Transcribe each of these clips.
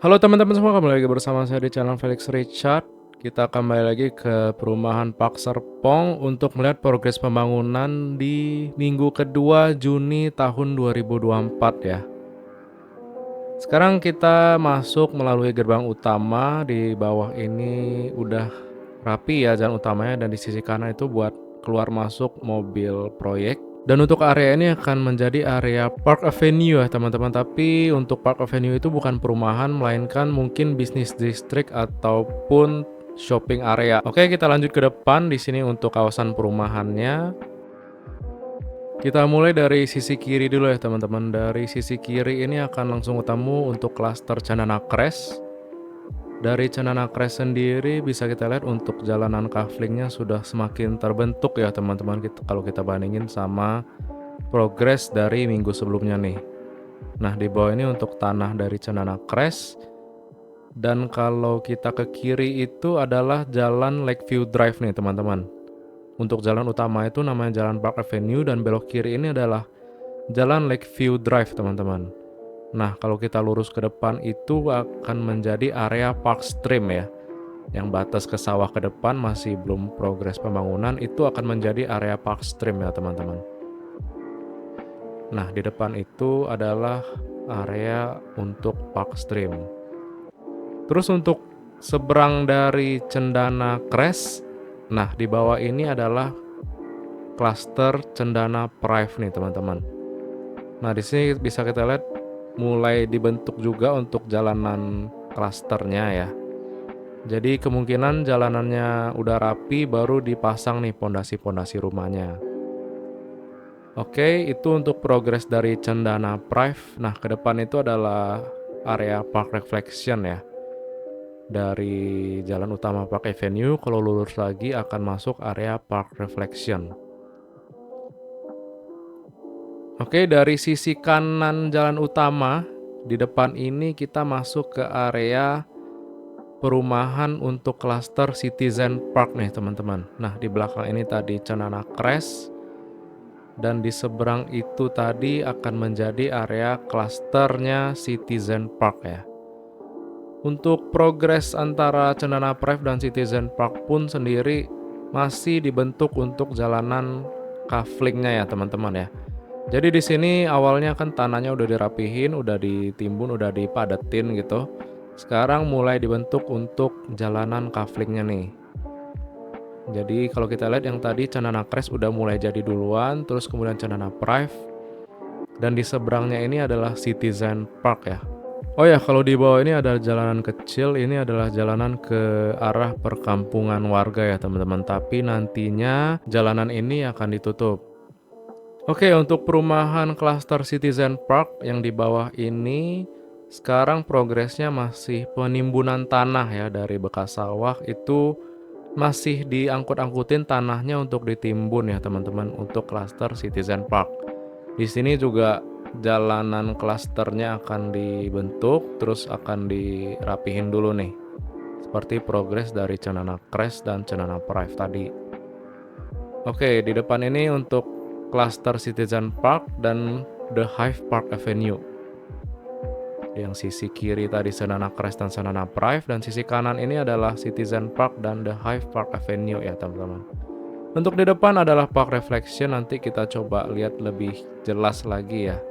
Halo teman-teman semua, kembali lagi bersama saya di channel Felix Richard. Kita kembali lagi ke perumahan Park Serpong untuk melihat progres pembangunan di minggu kedua Juni tahun 2024 ya. Sekarang kita masuk melalui gerbang utama. Di bawah ini udah rapi ya jalan utamanya, dan di sisi kanan itu buat keluar masuk mobil proyek. Dan untuk area ini akan menjadi area Park Avenue ya teman-teman. Tapi untuk Park Avenue itu bukan perumahan, melainkan mungkin bisnis district ataupun shopping area. Oke, kita lanjut ke depan. Di sini untuk kawasan perumahannya. Kita mulai dari sisi kiri dulu ya teman-teman. Dari sisi kiri ini akan langsung ketemu untuk klaster Cendana Crest. Dari Cendana Crest sendiri bisa kita lihat untuk jalanan kaflingnya sudah semakin terbentuk ya teman-teman, kalau kita bandingin sama progres dari minggu sebelumnya nih. Nah, di bawah ini untuk tanah dari Cendana Crest. Dan kalau kita ke kiri itu adalah jalan Lakeview Drive nih teman-teman. Untuk jalan utama itu namanya Jalan Park Avenue, dan belok kiri ini adalah Jalan Lakeview Drive teman-teman. Nah, kalau kita lurus ke depan itu akan menjadi area Park Stream ya. Yang batas ke sawah ke depan masih belum progres pembangunan, itu akan menjadi area Park Stream ya teman-teman. Nah, di depan itu adalah area untuk Park Stream. Terus untuk seberang dari Cendana Crest, nah di bawah ini adalah klaster Cendana Prive nih teman-teman. Nah, di sini bisa kita lihat mulai dibentuk juga untuk jalanan klasternya ya. Jadi kemungkinan jalanannya udah rapi, baru dipasang nih pondasi-pondasi rumahnya. Oke, itu untuk progres dari Cendana Prive. Nah, ke depan itu adalah area Park Reflection ya. Dari jalan utama Park Avenue, kalau lurus lagi akan masuk area Park Reflection. Oke, dari sisi kanan jalan utama, di depan ini kita masuk ke area perumahan untuk klaster Citizen Park nih teman-teman. Nah, di belakang ini tadi Cendana Crest, dan di seberang itu tadi akan menjadi area klasternya Citizen Park ya. Untuk progres antara Cendana Prive dan Citizen Park pun sendiri masih dibentuk untuk jalanan kaflingnya ya teman-teman ya. Jadi di sini awalnya kan tanahnya udah dirapihin, udah ditimbun, udah dipadetin gitu. Sekarang mulai dibentuk untuk jalanan kaflingnya nih. Jadi kalau kita lihat yang tadi Cendana Crest udah mulai jadi duluan, terus kemudian Cendana Prive, dan di seberangnya ini adalah Citizen Park ya. Oh ya, kalau di bawah ini ada jalanan kecil, ini adalah jalanan ke arah perkampungan warga ya teman-teman. Tapi nantinya jalanan ini akan ditutup. Oke, untuk perumahan klaster Citizen Park yang di bawah ini, sekarang progresnya masih penimbunan tanah ya dari bekas sawah, itu masih diangkut-angkutin tanahnya untuk ditimbun ya teman-teman untuk klaster Citizen Park. Di sini juga jalanan klasternya akan dibentuk, terus akan dirapihin dulu nih. Seperti progres dari Cendana Crest dan Cendana Prive tadi. Oke, di depan ini untuk klaster Citizen Park dan The Hive Park Avenue. Yang sisi kiri tadi Cendana Crest dan Cendana Prive, dan sisi kanan ini adalah Citizen Park dan The Hive Park Avenue ya teman-teman. Untuk di depan adalah Park Reflection, nanti kita coba lihat lebih jelas lagi ya.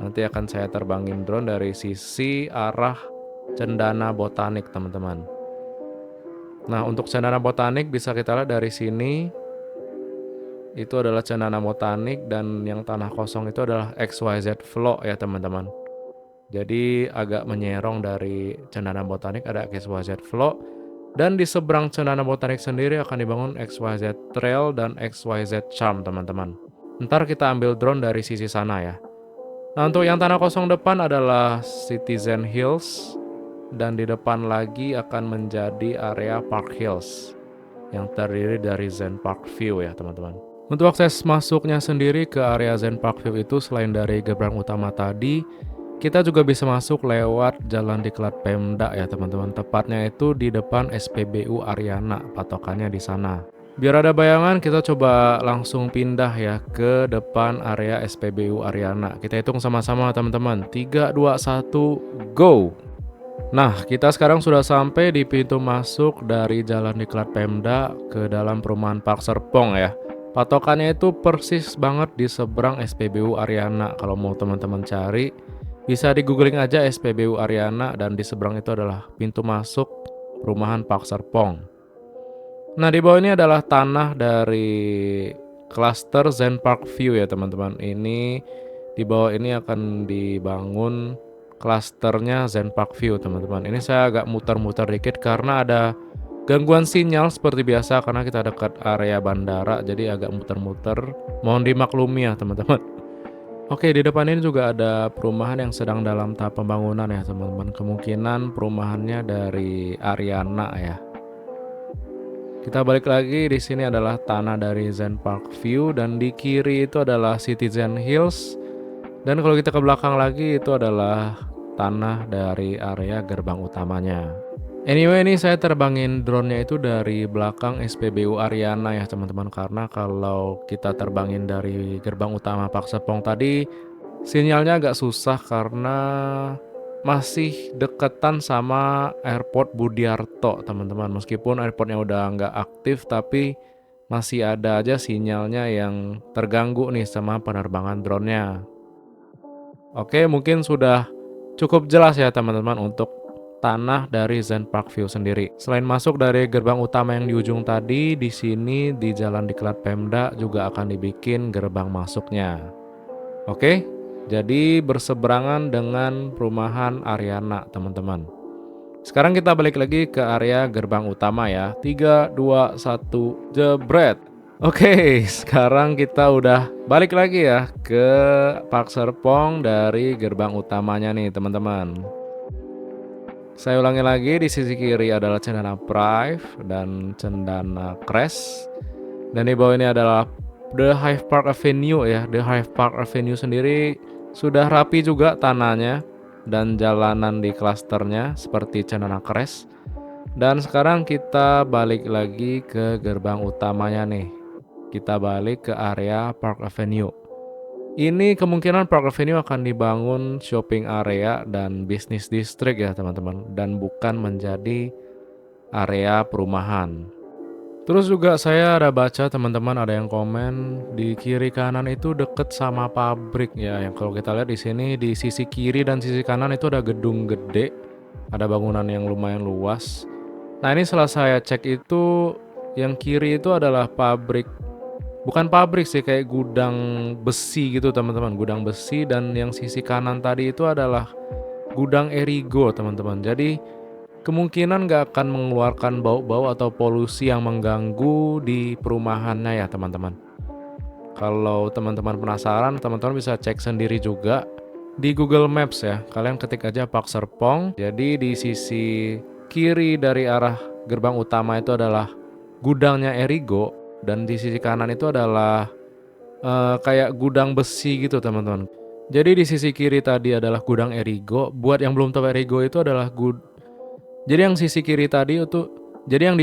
Nanti akan saya terbangin drone dari sisi arah Cendana Botanik teman-teman. Nah, untuk Cendana Botanik bisa kita lihat dari sini. Itu adalah Cendana Botanik, dan yang tanah kosong itu adalah XYZ Flow ya teman-teman. Jadi agak menyerong dari Cendana Botanik ada XYZ Flow, dan di seberang Cendana Botanik sendiri akan dibangun XYZ Trail dan XYZ Charm teman-teman. Ntar kita ambil drone dari sisi sana ya. Nah, untuk yang tanah kosong depan adalah Citizen Hills, dan di depan lagi akan menjadi area Park Hills yang terdiri dari Zen Park View ya teman-teman. Untuk akses masuknya sendiri ke area Zen Park View itu selain dari gerbang utama tadi, kita juga bisa masuk lewat jalan diklat Pemda ya teman-teman. Tepatnya itu di depan SPBU Ariana, patokannya di sana. Biar ada bayangan, kita coba langsung pindah ya ke depan area SPBU Ariana. Kita hitung sama-sama teman-teman. 3, 2, 1, go! Nah, kita sekarang sudah sampai di pintu masuk dari Jalan Diklat Pemda ke dalam perumahan Park Serpong ya. Patokannya itu persis banget di seberang SPBU Ariana. Kalau mau teman-teman cari, bisa di googling aja SPBU Ariana dan di seberang itu adalah pintu masuk perumahan Park Serpong. Nah, di bawah ini adalah tanah dari klaster Zen Park View ya teman-teman. Ini di bawah ini akan dibangun klasternya Zen Park View teman-teman. Ini saya agak muter-muter dikit karena ada gangguan sinyal seperti biasa karena kita dekat area bandara, jadi agak muter-muter. Mohon dimaklumi ya teman-teman. Oke, di depan ini juga ada perumahan yang sedang dalam tahap pembangunan ya teman-teman. Kemungkinan perumahannya dari Ariana ya. Kita balik lagi, di sini adalah tanah dari Zen Park View dan di kiri itu adalah Citizen Hills. Dan kalau kita ke belakang lagi itu adalah tanah dari area gerbang utamanya. Anyway, ini saya terbangin drone-nya itu dari belakang SPBU Ariana ya teman-teman, karena kalau kita terbangin dari gerbang utama Park Serpong tadi sinyalnya agak susah karena masih deketan sama airport Budiarto teman-teman. Meskipun airportnya udah nggak aktif tapi masih ada aja sinyalnya yang terganggu nih sama penerbangan drone-nya. Oke, mungkin sudah cukup jelas ya teman-teman untuk tanah dari Zen Park View sendiri. Selain masuk dari gerbang utama yang di ujung tadi, di sini di Jalan Diklat Pemda juga akan dibikin gerbang masuknya. Oke, jadi berseberangan dengan perumahan Ariana teman-teman. Sekarang kita balik lagi ke area gerbang utama ya. 3, 2, 1, jebret. Oke, sekarang kita udah balik lagi ya ke Park Serpong dari gerbang utamanya nih teman-teman. Saya ulangi lagi, di sisi kiri adalah Cendana Prive dan Cendana Crest. Dan di bawah ini adalah The Hive Park Avenue ya. The Hive Park Avenue sendiri sudah rapi juga tanahnya dan jalanan di klasternya seperti Cendana Crest. Dan sekarang kita balik lagi ke gerbang utamanya nih. Kita balik ke area Park Avenue. Ini kemungkinan Park Avenue akan dibangun shopping area dan business district ya teman-teman, dan bukan menjadi area perumahan. Terus juga saya ada baca teman-teman ada yang komen di kiri kanan itu deket sama pabrik ya. Yang kalau kita lihat di sini di sisi kiri dan sisi kanan itu ada gedung gede, ada bangunan yang lumayan luas. Nah ini setelah saya cek itu yang kiri itu adalah pabrik, bukan pabrik sih, kayak gudang besi gitu teman-teman, gudang besi. Dan yang sisi kanan tadi itu adalah gudang Erigo teman-teman. Jadi kemungkinan nggak akan mengeluarkan bau-bau atau polusi yang mengganggu di perumahannya ya teman-teman. Kalau teman-teman penasaran, teman-teman bisa cek sendiri juga di Google Maps ya. Kalian ketik aja Park Serpong. Jadi di sisi kiri dari arah gerbang utama itu adalah gudangnya Erigo, dan di sisi kanan itu adalah kayak gudang besi gitu teman-teman. Jadi di sisi kiri tadi adalah gudang Erigo. Buat yang belum tahu, Erigo itu adalah jadi yang di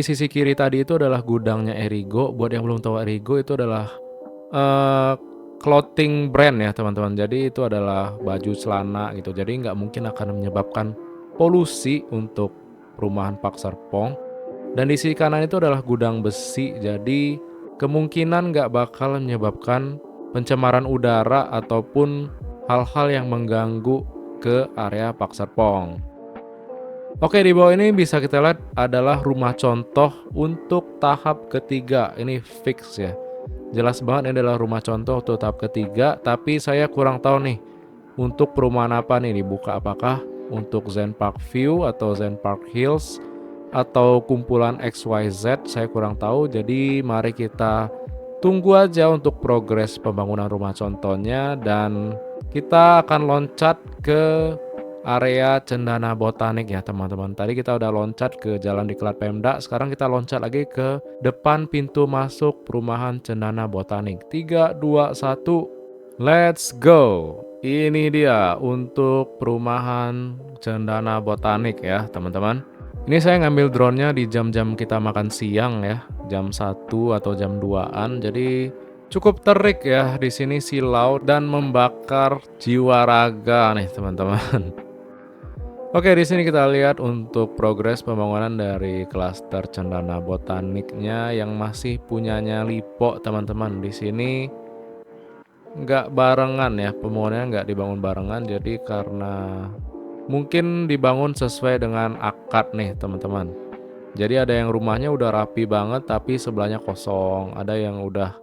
sisi kiri tadi itu adalah gudangnya Erigo. Buat yang belum tahu, Erigo itu adalah clothing brand ya teman-teman. Jadi itu adalah baju celana gitu. Jadi nggak mungkin akan menyebabkan polusi untuk perumahan Park Serpong. Dan di sisi kanan itu adalah gudang besi. Jadi kemungkinan nggak bakal menyebabkan pencemaran udara ataupun hal-hal yang mengganggu ke area Park Serpong. Oke, di bawah ini bisa kita lihat adalah rumah contoh untuk tahap ketiga. Ini fix ya. Jelas banget ini adalah rumah contoh untuk tahap ketiga. Tapi saya kurang tahu nih untuk perumahan apa nih dibuka. Apakah untuk Zen Park View atau Zen Park Hills atau kumpulan XYZ, saya kurang tahu. Jadi mari kita tunggu aja untuk progres pembangunan rumah contohnya. Dan kita akan loncat ke area Cendana Botanik ya teman-teman. Tadi kita udah loncat ke Jalan Diklat Pemda. Sekarang kita loncat lagi ke depan pintu masuk perumahan Cendana Botanik. 3, 2, 1, let's go. Ini dia untuk perumahan Cendana Botanik ya teman-teman. Ini saya ngambil drone-nya di jam-jam kita makan siang ya, jam 1 atau jam 2-an. Jadi cukup terik ya di sini silau dan membakar jiwa raga nih teman-teman. Oke, di sini kita lihat untuk progres pembangunan dari klaster Cendana Botaniknya yang masih punyanya Lipo, teman-teman. Di sini nggak barengan ya, pembangunannya nggak dibangun barengan, jadi karena mungkin dibangun sesuai dengan akad nih, teman-teman. Jadi ada yang rumahnya udah rapi banget tapi sebelahnya kosong, ada yang udah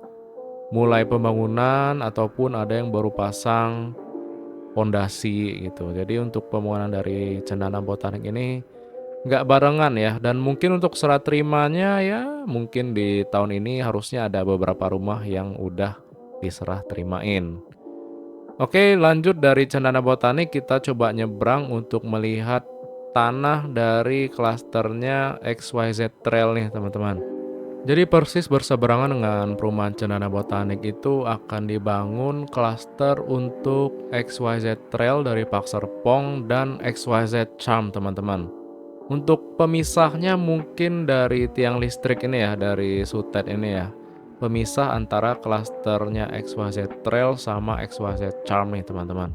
mulai pembangunan ataupun ada yang baru pasang pondasi gitu. Jadi untuk pembangunan dari Cendana Botanik ini nggak barengan ya, dan mungkin untuk serah terimanya ya mungkin di tahun ini harusnya ada beberapa rumah yang udah diserah terimain. Oke, lanjut dari Cendana Botanik kita coba nyebrang untuk melihat tanah dari klasternya XYZ Trail nih, teman-teman. Jadi persis berseberangan dengan perumahan Cendana Botanik itu akan dibangun klaster untuk XYZ Trail dari Park Serpong dan XYZ Charm, teman-teman. Untuk pemisahnya mungkin dari tiang listrik ini ya, dari Sutet ini ya. Pemisah antara klasternya XYZ Trail sama XYZ Charm nih, teman-teman.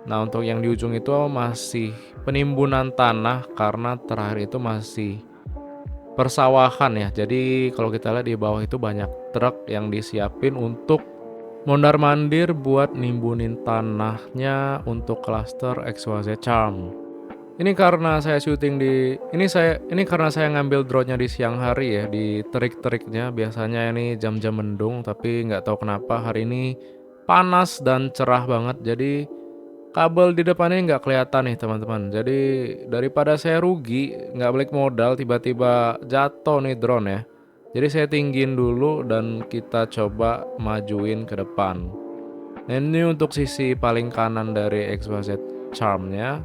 Nah, untuk yang di ujung itu masih penimbunan tanah karena terakhir itu masih persawahan ya. Jadi kalau kita lihat di bawah itu banyak truk yang disiapin untuk mondar-mandir buat nimbunin tanahnya untuk klaster XYZ Charm. Ini karena saya syuting ini karena saya ngambil drone-nya di siang hari ya, di terik-teriknya. Biasanya ini jam-jam mendung, tapi nggak tahu kenapa hari ini panas dan cerah banget. Jadi kabel di depannya nggak kelihatan nih, teman-teman. Jadi daripada saya rugi nggak balik modal tiba-tiba jatuh nih drone ya. Jadi saya tinggiin dulu dan kita coba majuin ke depan. Nah, ini untuk sisi paling kanan dari XYZ Charm-nya.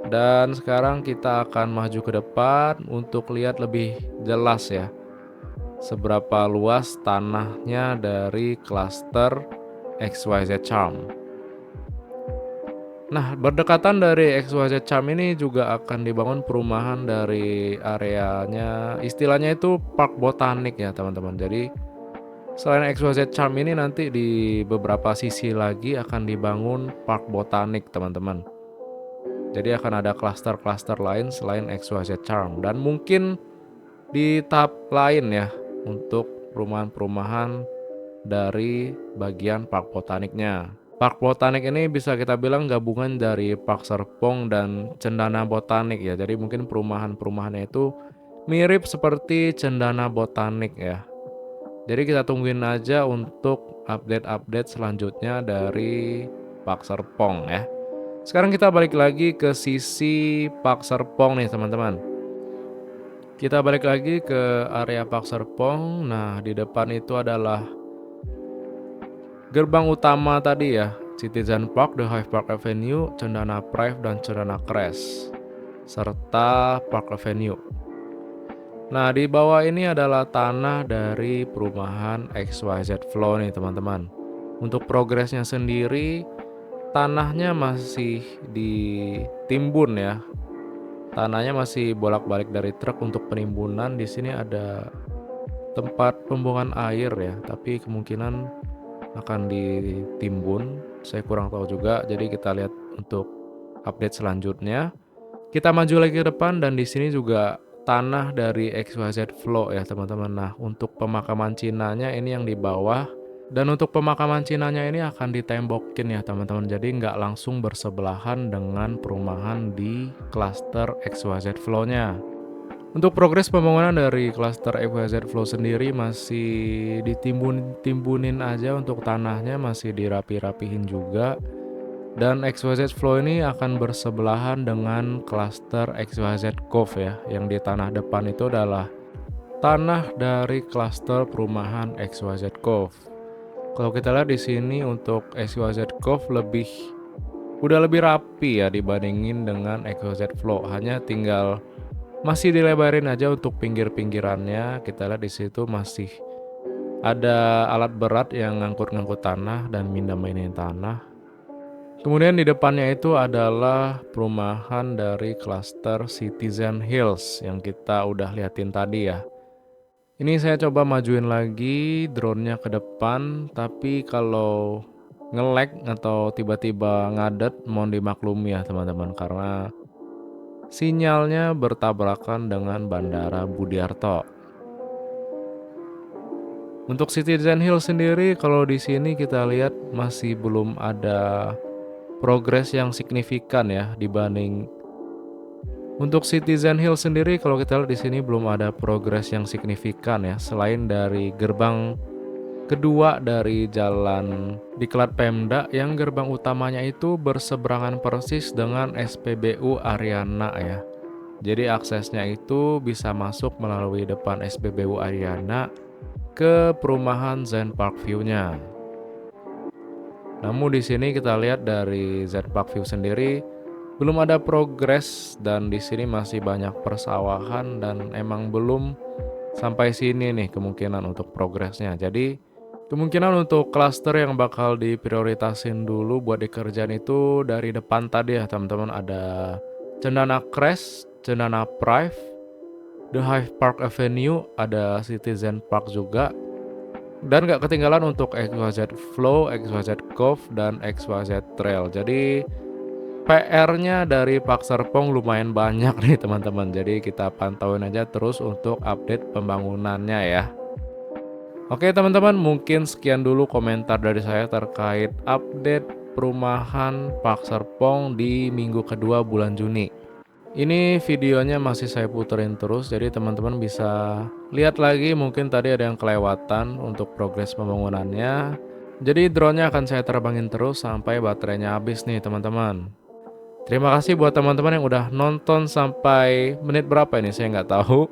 Dan sekarang kita akan maju ke depan untuk lihat lebih jelas ya seberapa luas tanahnya dari klaster XYZ Charm. Nah, berdekatan dari XYZ Charm ini juga akan dibangun perumahan dari areanya, istilahnya itu Park Botanik ya, teman-teman. Jadi selain XYZ Charm ini nanti di beberapa sisi lagi akan dibangun Park Botanik, teman-teman. Jadi akan ada klaster-klaster lain selain XYZ Charm, dan mungkin di tahap lain ya untuk perumahan-perumahan dari bagian Park Botaniknya. Park Botanik ini bisa kita bilang gabungan dari Park Serpong dan Cendana Botanik ya. Jadi mungkin perumahan-perumahannya itu mirip seperti Cendana Botanik ya. Jadi kita tungguin aja untuk update-update selanjutnya dari Park Serpong ya. Sekarang kita balik lagi ke sisi Park Serpong nih, teman-teman. Kita balik lagi ke area Park Serpong. Nah, di depan itu adalah gerbang utama tadi ya, Citizen Park, The Hive Park Avenue, Cendana Prive, dan Cendana Crest, serta Park Avenue. Nah, di bawah ini adalah tanah dari perumahan XYZ Flow nih, teman-teman. Untuk progresnya sendiri, tanahnya masih ditimbun ya. Tanahnya masih bolak-balik dari truk untuk penimbunan. Di sini ada tempat pembuangan air ya, tapi kemungkinan akan ditimbun. Saya kurang tahu juga. Jadi kita lihat untuk update selanjutnya. Kita maju lagi ke depan dan di sini juga tanah dari XYZ Flow ya, teman-teman. Nah, untuk pemakaman Cinanya ini yang di bawah. Dan untuk pemakaman Cinanya ini akan ditembokin ya, teman-teman. Jadi nggak langsung bersebelahan dengan perumahan di klaster XYZ Flow-nya. Untuk progres pembangunan dari klaster XYZ Flow sendiri masih ditimbunin aja, untuk tanahnya masih dirapi-rapihin juga. Dan XYZ Flow ini akan bersebelahan dengan klaster XYZ Cove ya. Yang di tanah depan itu adalah tanah dari klaster perumahan XYZ Cove. Kalau kita lihat di sini untuk XYZ Cove udah lebih rapi ya dibandingin dengan XYZ Flow. Hanya tinggal masih dilebarin aja untuk pinggir-pinggirannya. Kita lihat di situ masih ada alat berat yang ngangkut-ngangkut tanah dan mindahin tanah. Kemudian di depannya itu adalah perumahan dari klaster Citizen Hills yang kita udah liatin tadi ya. Ini saya coba majuin lagi drone-nya ke depan, tapi kalau nge-lag atau tiba-tiba ngadet, mohon dimaklumi ya teman-teman karena sinyalnya bertabrakan dengan Bandara Budiarto. Untuk Citizen Hill sendiri kalau di sini kita lihat masih belum ada progres yang signifikan ya dibanding untuk Citizen Hill sendiri kalau kita lihat di sini belum ada progres yang signifikan ya selain dari gerbang kedua dari jalan Diklat Pemda yang gerbang utamanya itu berseberangan persis dengan SPBU Ariana ya. Jadi aksesnya itu bisa masuk melalui depan SPBU Ariana ke perumahan Zen Park View-nya. Namun di sini kita lihat dari Zen Park View sendiri belum ada progres dan di sini masih banyak persawahan dan emang belum sampai sini nih kemungkinan untuk progresnya. Jadi kemungkinan untuk klaster yang bakal diprioritasin dulu buat dikerjain itu dari depan tadi ya teman-teman, ada Cendana Crest, Cendana Prive, The Hive Park Avenue, ada Citizen Park juga. Dan gak ketinggalan untuk XYZ Flow, XYZ Cove, dan XYZ Trail. Jadi PR-nya dari Pak Serpong lumayan banyak nih teman-teman. Jadi kita pantauin aja terus untuk update pembangunannya ya. Oke teman-teman, mungkin sekian dulu komentar dari saya terkait update perumahan Pak Serpong di minggu kedua bulan Juni. Ini videonya masih saya puterin terus, jadi teman-teman bisa lihat lagi, mungkin tadi ada yang kelewatan untuk progres pembangunannya. Jadi drone-nya akan saya terbangin terus sampai baterainya habis nih teman-teman. Terima kasih buat teman-teman yang udah nonton sampai menit berapa ini, saya nggak tahu.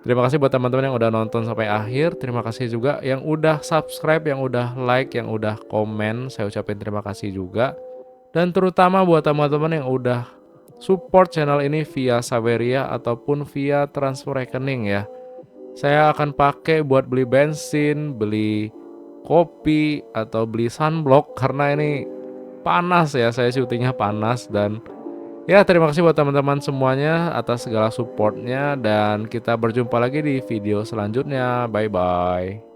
Terima kasih buat teman-teman yang udah nonton sampai akhir. Terima kasih juga yang udah subscribe, yang udah like, yang udah komen. Saya ucapin terima kasih juga. Dan terutama buat teman-teman yang udah support channel ini via Saweria ataupun via transfer rekening ya. Saya akan pakai buat beli bensin, beli kopi, atau beli sunblock karena ini panas ya, saya syutingnya panas. Dan ya terima kasih buat teman-teman semuanya atas segala supportnya dan kita berjumpa lagi di video selanjutnya. Bye bye.